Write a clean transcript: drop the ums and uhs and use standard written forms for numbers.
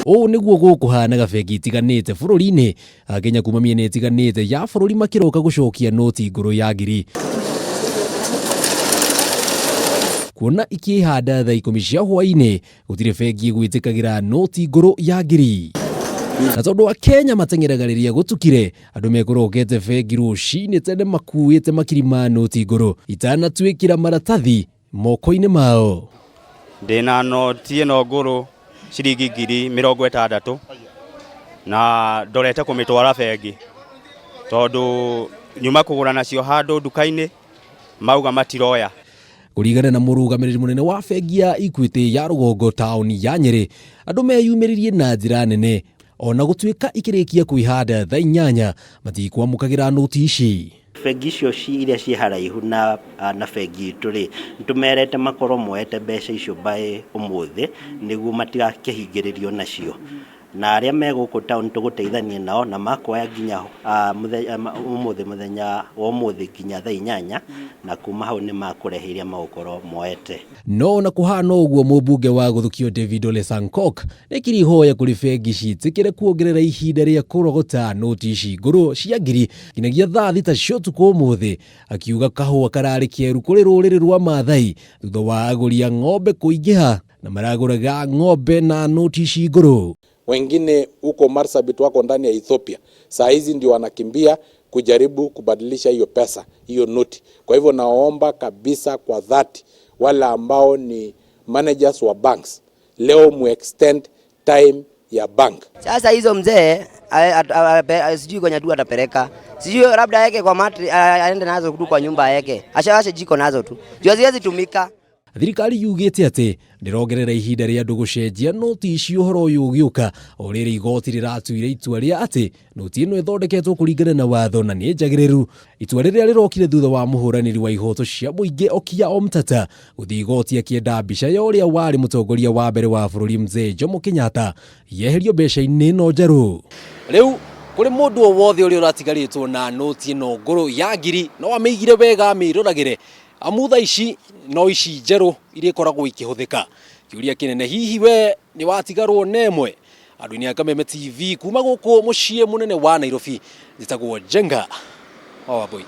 O niguo gukuhana gabegi itiganite bururi-ini Akenya kuma miena itiganite ya bururi makiroka gucokia noti nguru ya ngiri kuona ikihanda thaa 10 cia hwaini gutire bengi gwitikagira noti nguru ya ngiri na tondu Akenya mateng'eragariria gutukire andu mekurokete bengi rucini tene makuite makiri ma noti nguru itanatwikira maratathi moko-ini mao. Ndina noti ino nguru ciringi 60,000 na ndorete kumitwara bengi tondu nyuma kugura nacio handu nduka-ini mauga matiroya. Kurigana na murugamiriri munene wa bengi ya Equity ya Rugongo tauni ya Nyeri andu meyumiririe na njira nene ona gutwika ikirikia kwihanda thaa 8 matikwamũkagira noti ici. Bengi icio iria ciĩ haraihu na bengi itũ rĩ nĩtũmerete makorwo moete mbeca icio by ũmũthĩ nĩguo matigakĩhingĩrĩrio nacio, na arĩa me gũkũ town tũgũteithania nao na makoya nginya ũmũthĩ mũthenya wa ũmũthĩ nginya thaa 8 na kuma hau nĩ makũrehe iria magũkorwo moete. No na kuhana ũguo mũmbunge wa guthukio David Ole Sankok nĩkiri hoya kũrĩ bengi ciĩtĩkĩre kuongerera ihinda rĩa kũrogota noti ici ngũrũ cia ngiri nginyagia thaa 6 cia ũtukũ ũmũthĩ, akiuga kahũa kararĩ kĩeru kũrĩ rũrĩrĩ rwa Maathai thutha wa agũri a ng'ombe kũingĩha na maragũraga ng'ombe na noti ici ngũrũ. Wengine huko Marsabit wako ndani ya Ethiopia. Saa hizi ndio wanakimbia kujaribu kubadilisha hiyo pesa, hiyo noti. Kwa hivyo naomba kabisa kwa dhati wale ambao ni managers wa banks, leo mu-extend time ya bank. Sasa hizo mzee sijui kwenye tu atapeleka. Sijui labda yake kwa matri aende nazo tu kwa nyumba yake. Ashawashe jiko nazo tu. Haziwezi tumika. Thirikari yugite ati ndirogerera ihinda ria andu gucenjia noti ici uhoro uyu ugiuka o riri igoti riratuire itua ria ati noti ino ithondeketwo kuringana na watho na ni njagiriru. Itua riria rirokire thutha wa muhuraniri wa ihoto cia muingi Okiya Omtata guthii igoti akienda mbica ya uria wari mutongoria wa mbere wa bururi Mzee Jomo Kenyatta yeherio mbeca-ini ino njeru. Riu kuri mundu o wothe uria uratigaritwo na noti ino nguru ya ngiri no ameigire wega amiroragire amutha ici no ici njeru iria koragwo ikihuthika. Kiuria kinene hihi we ni watigarwo nemwe. Andu-ini a Kameme TV kuma guku mucii munene wa Nairobi njitagwo Jenga Wambui.